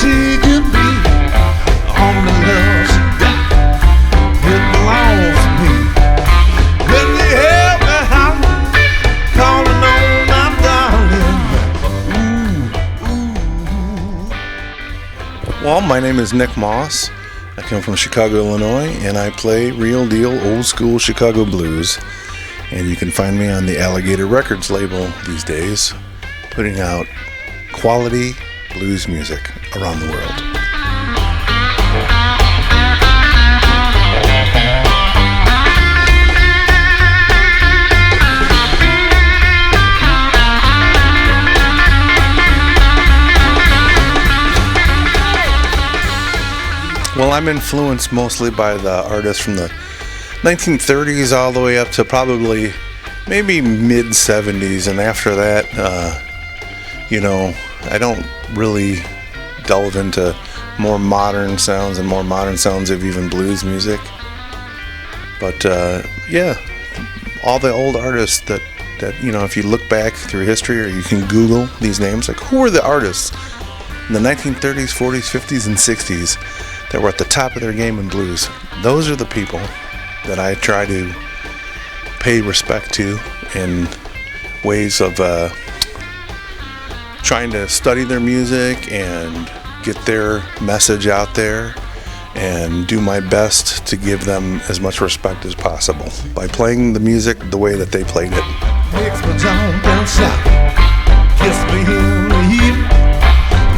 she could be. All the love she got, it belongs to me. When you help me out, calling on my darling. Well, my name is Nick Moss. I come from Chicago, Illinois, and I play real deal old school Chicago blues. And you can find me on the Alligator Records label these days, putting out quality blues music around the world. Well, I'm influenced mostly by the artists from the 1930s all the way up to probably maybe mid-70s, and after that, I don't really delve into more modern sounds and more modern sounds of even blues music. But all the old artists that if you look back through history, or you can Google these names, like who were the artists in the 1930s, 40s, 50s, and 60s that were at the top of their game in blues. Those are the people that I try to pay respect to in ways of trying to study their music and get their message out there, and do my best to give them as much respect as possible by playing the music the way that they played it. Makes me jump and shout, kiss me in the heat,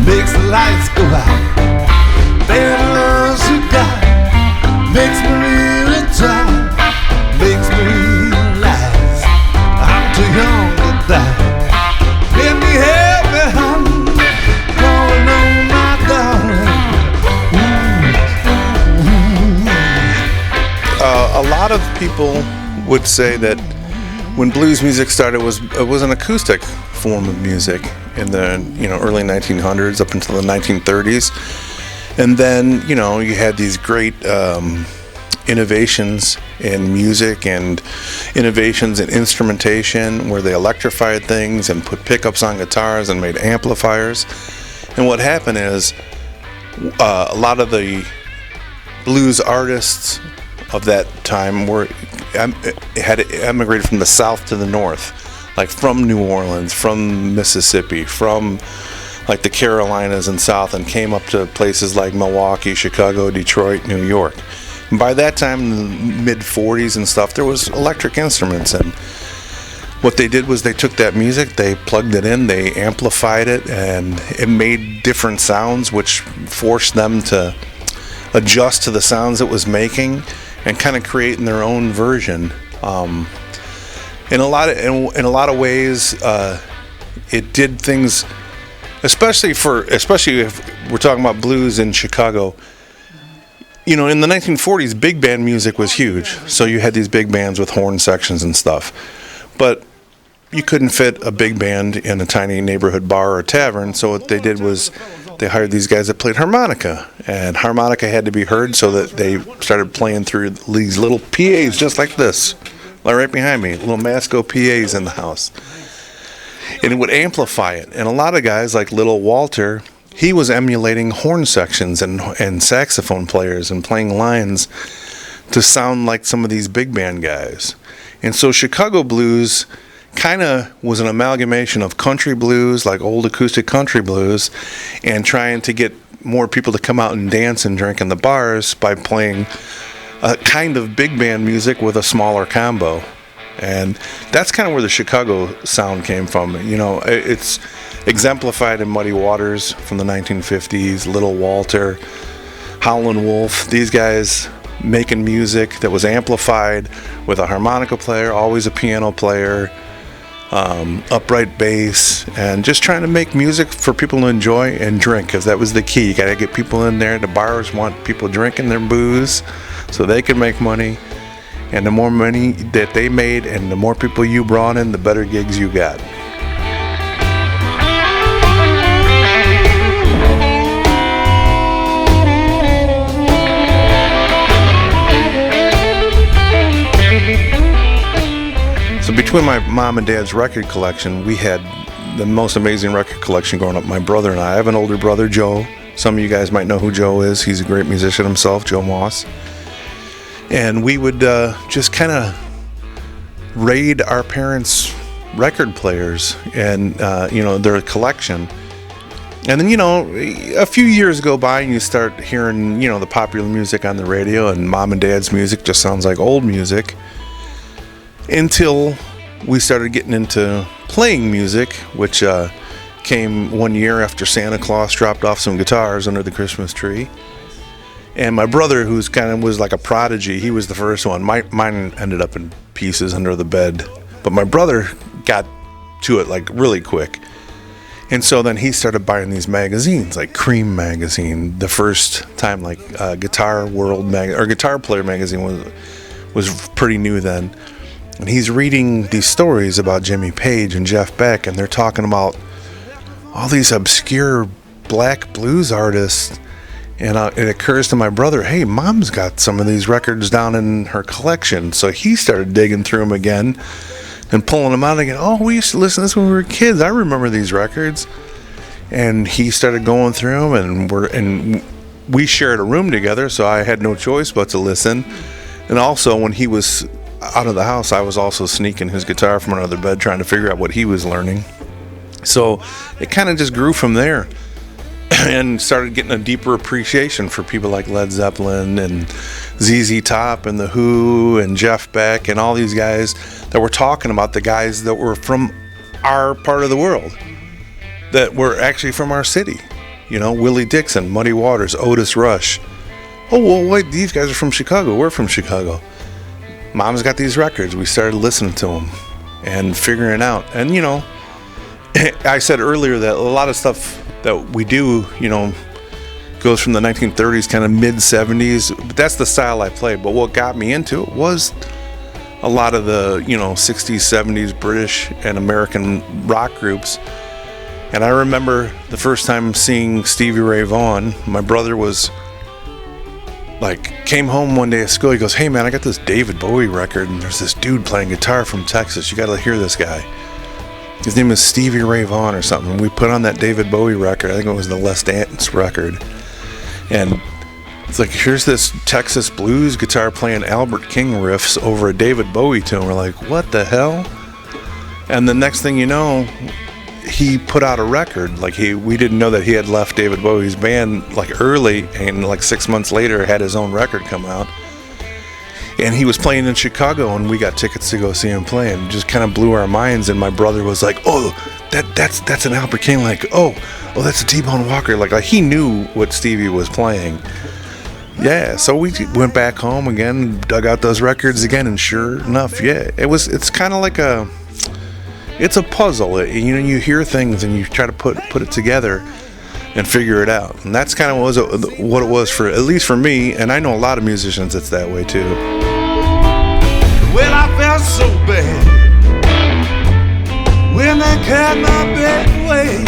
makes the lights go out. Baby, love she got, makes me really try, makes me realize I'm too young to die. Let me help me, honey, calling on my darling. A lot of people would say that when blues music started, it was an acoustic form of music in the early 1900s up until the 1930s. And then, you had these great innovations in music and innovations in instrumentation where they electrified things and put pickups on guitars and made amplifiers. And what happened is a lot of the blues artists of that time had emigrated from the south to the north, like from New Orleans, from Mississippi, from like the Carolinas and South, and came up to places like Milwaukee, Chicago, Detroit, New York. And by that time, in the mid-40s and stuff, there was electric instruments, and what they did was they took that music, they plugged it in, they amplified it, and it made different sounds, which forced them to adjust to the sounds it was making and kind of creating their own version. In a lot of ways, it did things. Especially if we're talking about blues in Chicago, in the 1940s, big band music was huge. So you had these big bands with horn sections and stuff. But you couldn't fit a big band in a tiny neighborhood bar or tavern. So what they did was they hired these guys that played harmonica. And harmonica had to be heard, so that they started playing through these little PAs just like this. Right behind me, little Masco PAs in the house. And it would amplify it. And a lot of guys like Little Walter, he was emulating horn sections and saxophone players and playing lines to sound like some of these big band guys. And so Chicago blues kind of was an amalgamation of country blues, like old acoustic country blues, and trying to get more people to come out and dance and drink in the bars by playing a kind of big band music with a smaller combo. And that's kind of where the Chicago sound came from. It's exemplified in Muddy Waters from the 1950s, Little Walter, Howlin' Wolf. These guys making music that was amplified with a harmonica player, always a piano player, upright bass, and just trying to make music for people to enjoy and drink, because that was the key. You got to get people in there. The bars want people drinking their booze so they can make money. And the more money that they made and the more people you brought in, the better gigs you got. So between my mom and dad's record collection, we had the most amazing record collection growing up. My brother and I have an older brother, Joe, Some of you guys might know who Joe is. He's a great musician himself, Joe Moss. And we would just kind of raid our parents' record players and, their collection. And then, a few years go by and you start hearing, the popular music on the radio, and mom and dad's music just sounds like old music. Until we started getting into playing music, which came one year after Santa Claus dropped off some guitars under the Christmas tree. And my brother, who's kind of was like a prodigy, he was the first one. Mine ended up in pieces under the bed. But my brother got to it like really quick. And so then he started buying these magazines, like Cream magazine. The first time, like Guitar World or Guitar Player magazine was pretty new then. And he's reading these stories about Jimmy Page and Jeff Beck, and they're talking about all these obscure black blues artists. And it occurs to my brother, hey, mom's got some of these records down in her collection. So he started digging through them again and pulling them out again. Oh, we used to listen to this when we were kids. I remember these records. And he started going through them, and we shared a room together, so I had no choice but to listen. And also, when he was out of the house, I was also sneaking his guitar from under the bed, trying to figure out what he was learning. So it kind of just grew from there, and started getting a deeper appreciation for people like Led Zeppelin and ZZ Top and The Who and Jeff Beck and all these guys that were talking about the guys that were from our part of the world, that were actually from our city. Willie Dixon, Muddy Waters, Otis Rush. Oh, well, wait, these guys are from Chicago. We're from Chicago. Mom's got these records. We started listening to them and figuring out. And, I said earlier that a lot of stuff that we do, goes from the 1930s, kind of mid-70s. But that's the style I play. But what got me into it was a lot of the, 60s, 70s British and American rock groups. And I remember the first time seeing Stevie Ray Vaughan. My brother came home one day at school. He goes, hey man, I got this David Bowie record, and there's this dude playing guitar from Texas. You gotta hear this guy. His name is Stevie Ray Vaughan or something. And we put on that David Bowie record. I think it was the Les Dance record. And it's like, here's this Texas blues guitar playing Albert King riffs over a David Bowie tune. We're like, what the hell? And the next thing you know, he put out a record. We didn't know that he had left David Bowie's band early, and 6 months later had his own record come out. And he was playing in Chicago, and we got tickets to go see him play, and just kind of blew our minds. And my brother was like, oh, that's an Albert King. Oh, that's a T-Bone Walker. He knew what Stevie was playing. Yeah, so we went back home again, dug out those records again, and sure enough, yeah, it's kind of like it's a puzzle. You hear things and you try to put it together and figure it out. And that's kind of what it was for, at least for me, and I know a lot of musicians it's that way too. Well, I felt so bad when they carried my bed away.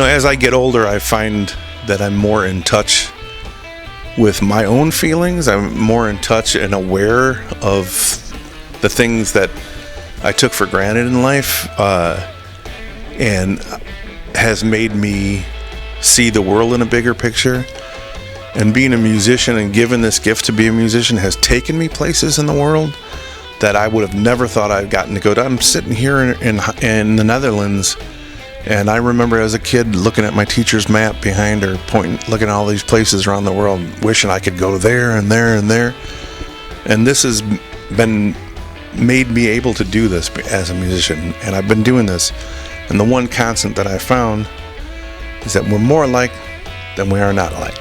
As I get older, I find that I'm more in touch with my own feelings. I'm more in touch and aware of the things that I took for granted in life, and has made me see the world in a bigger picture. And being a musician and given this gift to be a musician has taken me places in the world that I would have never thought I'd gotten to go to. I'm sitting here in the Netherlands, and I remember as a kid looking at my teacher's map behind her, looking at all these places around the world, wishing I could go there and there and there. And this has made me able to do this as a musician, and I've been doing this. And the one constant that I found is that we're more alike than we are not alike.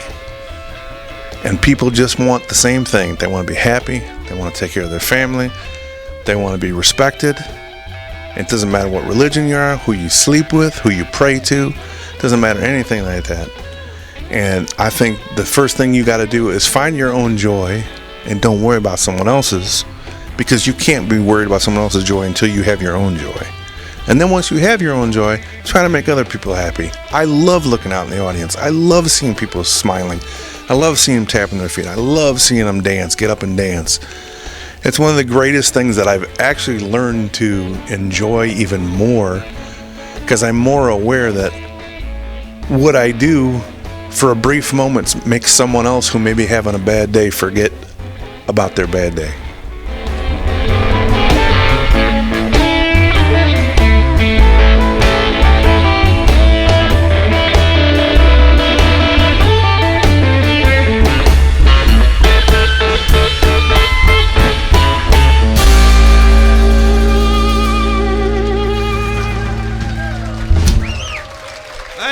And people just want the same thing. They want to be happy. They want to take care of their family. They want to be respected. It doesn't matter what religion you are, who you sleep with, who you pray to. It doesn't matter anything like that. And I think the first thing you got to do is find your own joy and don't worry about someone else's, because you can't be worried about someone else's joy until you have your own joy. And then once you have your own joy, try to make other people happy. I love looking out in the audience. I love seeing people smiling. I love seeing them tapping their feet. I love seeing them dance, get up and dance. It's one of the greatest things that I've actually learned to enjoy even more, because I'm more aware that what I do for a brief moment makes someone else who may be having a bad day forget about their bad day.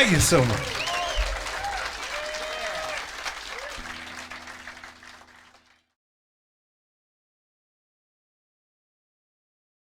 Thank you so much.